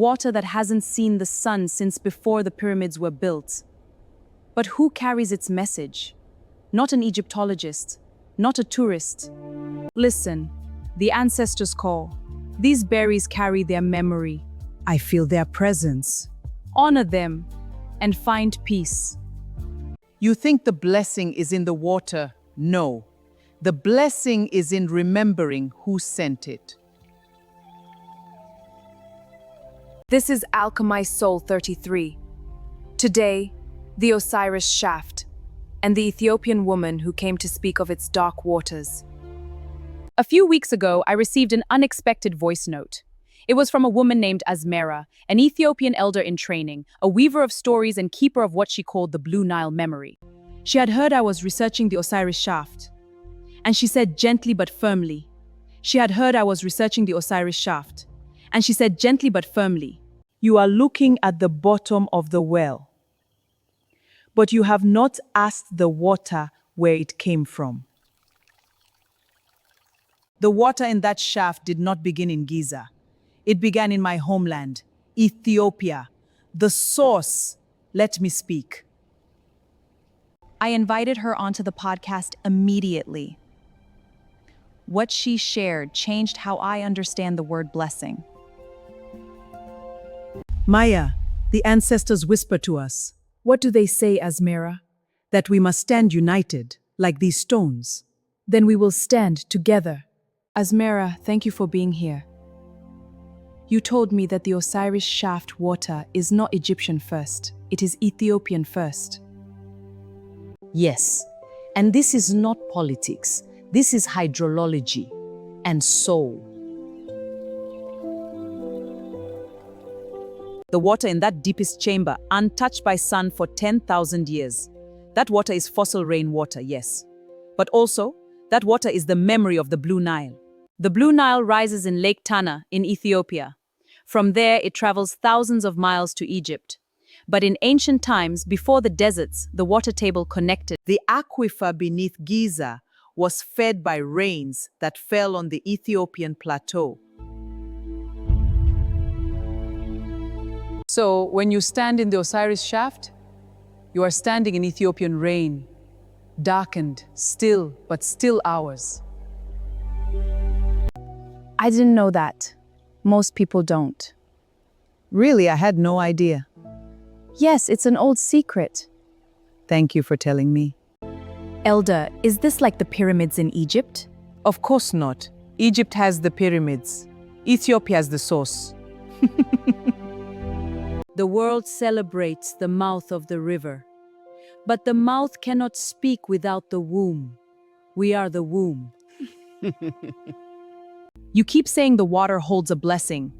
water that hasn't seen the sun since before the pyramids were built. But who carries its message? Not an Egyptologist, not a tourist. Listen, the ancestors call. These berries carry their memory. I feel their presence. Honor them and find peace. You think the blessing is in the water? No. The blessing is in remembering who sent it. This is Alchemize Soul 33. Today, the Osiris Shaft, and the Ethiopian woman who came to speak of its dark waters. A few weeks ago, I received an unexpected voice note. It was from a woman named Azmera, an Ethiopian elder in training, a weaver of stories and keeper of what she called the Blue Nile memory. She had heard I was researching the Osiris Shaft, and she said gently but firmly. She had heard I was researching the Osiris Shaft, and she said gently but firmly, "You are looking at the bottom of the well, but you have not asked the water where it came from." The water in that shaft did not begin in Giza. It began in my homeland, Ethiopia. The source. Let me speak. I invited her onto the podcast immediately. What she shared changed how I understand the word blessing. Maya, the ancestors whisper to us. What do they say, Azmera? That we must stand united, like these stones. Then we will stand together. Azmera, thank you for being here. You told me that the Osiris Shaft water is not Egyptian first, it is Ethiopian first. Yes, and this is not politics. This is hydrology and soul. The water in that deepest chamber, untouched by sun for 10,000 years. That water is fossil rainwater, yes. But also, that water is the memory of the Blue Nile. The Blue Nile rises in Lake Tana in Ethiopia. From there, it travels thousands of miles to Egypt. But in ancient times, before the deserts, the water table connected. The aquifer beneath Giza was fed by rains that fell on the Ethiopian plateau. So, when you stand in the Osiris Shaft, you are standing in Ethiopian rain, darkened, still, but still ours. I didn't know that. Most people don't. Really, I had no idea. Yes, it's an old secret. Thank you for telling me. Elder, is this like the pyramids in Egypt? Of course not. Egypt has the pyramids. Ethiopia has the source. The world celebrates the mouth of the river. But the mouth cannot speak without the womb. We are the womb. You keep saying the water holds a blessing,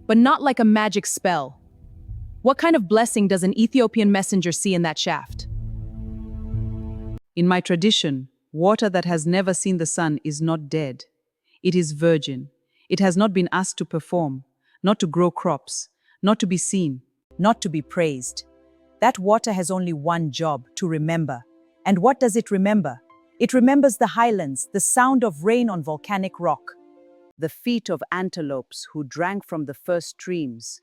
but not like a magic spell. What kind of blessing does an Ethiopian messenger see in that shaft? In my tradition, water that has never seen the sun is not dead. It is virgin. It has not been asked to perform, not to grow crops, not to be seen, not to be praised. That water has only one job, to remember. And what does it remember? It remembers the highlands, the sound of rain on volcanic rock, the feet of antelopes who drank from the first streams.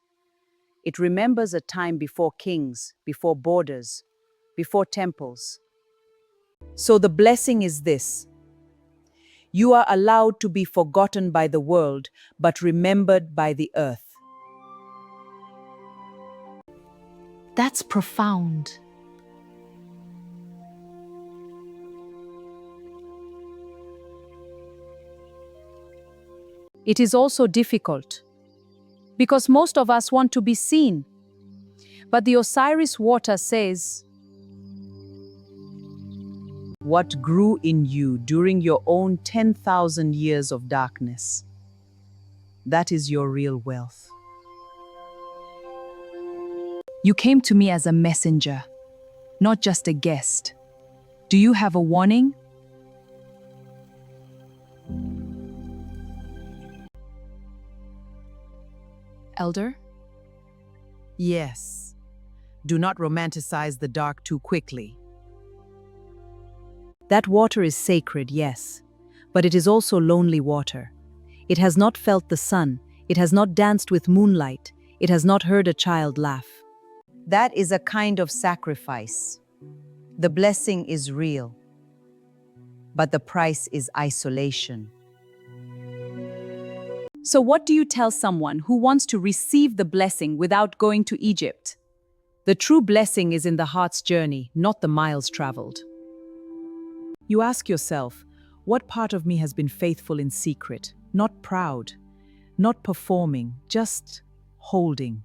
It remembers a time before kings, before borders, before temples. So the blessing is this. You are allowed to be forgotten by the world, but remembered by the earth. That's profound. It is also difficult, because most of us want to be seen. But the Osiris water says, what grew in you during your own 10,000 years of darkness, that is your real wealth. You came to me as a messenger, not just a guest. Do you have a warning? Elder? Yes. Do not romanticize the dark too quickly. That water is sacred, yes, but it is also lonely water. It has not felt the sun, it has not danced with moonlight, It has not heard a child laugh. That is a kind of sacrifice. The blessing is real, but the price is isolation. So what do you tell someone who wants to receive the blessing without going to Egypt? The true blessing is in the heart's journey, not the miles traveled. You ask yourself, what part of me has been faithful in secret, not proud, not performing, just holding?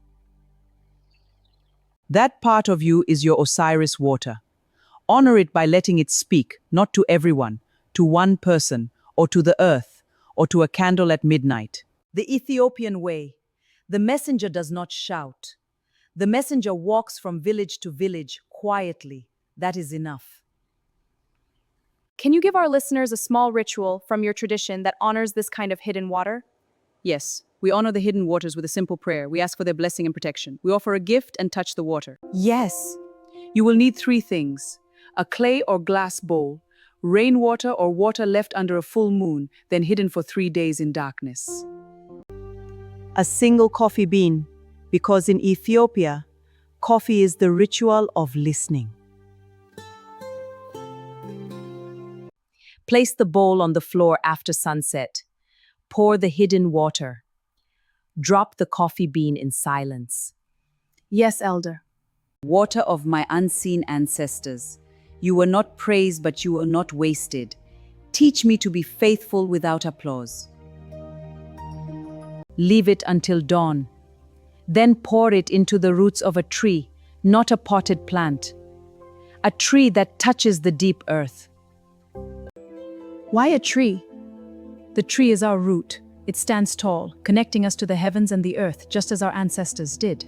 That part of you is your Osiris water. Honor it by letting it speak, not to everyone, to one person, or to the earth, or to a candle at midnight. The Ethiopian way. The messenger does not shout. The messenger walks from village to village quietly. That is enough. Can you give our listeners a small ritual from your tradition that honors this kind of hidden water? Yes, we honor the hidden waters with a simple prayer. We ask for their blessing and protection. We offer a gift and touch the water. Yes. You will need 3 things: a clay or glass bowl, rainwater or water left under a full moon, then hidden for 3 days in darkness. A single coffee bean, because in Ethiopia, coffee is the ritual of listening. Place the bowl on the floor after sunset. Pour the hidden water. Drop the coffee bean in silence. Yes, Elder. Water of my unseen ancestors. You were not praised, but you were not wasted. Teach me to be faithful without applause. Leave it until dawn. Then pour it into the roots of a tree, not a potted plant. A tree that touches the deep earth. Why a tree? The tree is our root. It stands tall, connecting us to the heavens and the earth, just as our ancestors did.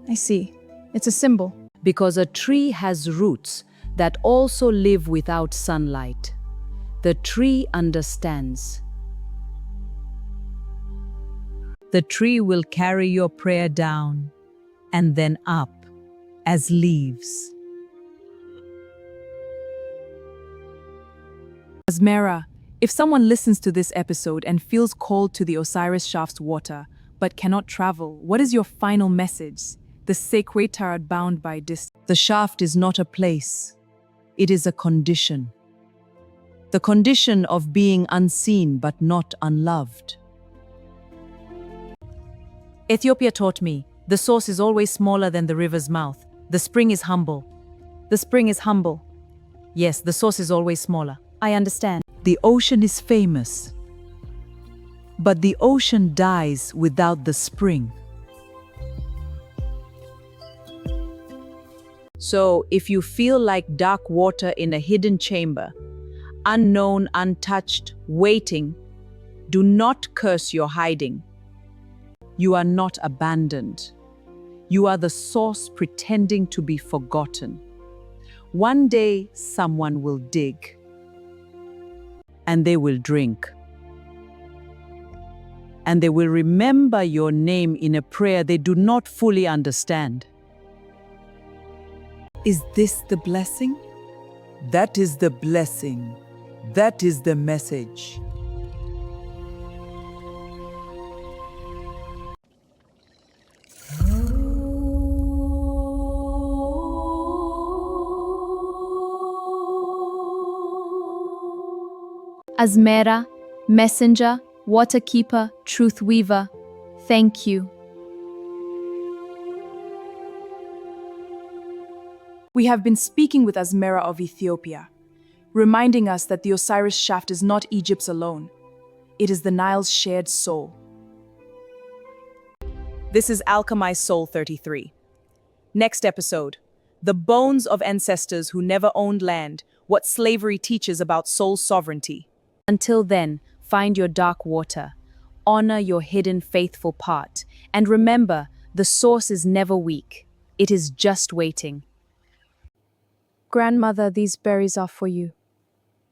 I see. It's a symbol. Because a tree has roots that also live without sunlight. The tree understands. The tree will carry your prayer down and then up as leaves. Azmera, if someone listens to this episode and feels called to the Osiris Shaft's water, but cannot travel, what is your final message? The sacred bound by distance. The shaft is not a place. It is a condition. The condition of being unseen but not unloved. Ethiopia taught me, the source is always smaller than the river's mouth. The spring is humble. The spring is humble. Yes, the source is always smaller. I understand. The ocean is famous, but the ocean dies without the spring. So, if you feel like dark water in a hidden chamber, unknown, untouched, waiting, do not curse your hiding. You are not abandoned. You are the source pretending to be forgotten. One day, someone will dig. And they will drink. And they will remember your name in a prayer they do not fully understand. Is this the blessing? That is the blessing. That is the message. Azmera, messenger, water keeper, truth weaver, thank you. We have been speaking with Azmera of Ethiopia, reminding us that the Osiris Shaft is not Egypt's alone. It is the Nile's shared soul. This is Alchemize Soul 33. Next episode, the bones of ancestors who never owned land, what slavery teaches about soul sovereignty. Until then, find your dark water, honor your hidden faithful part, and remember, the source is never weak. It is just waiting. Grandmother, these berries are for you.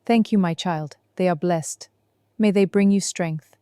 Thank you, my child. They are blessed. May they bring you strength.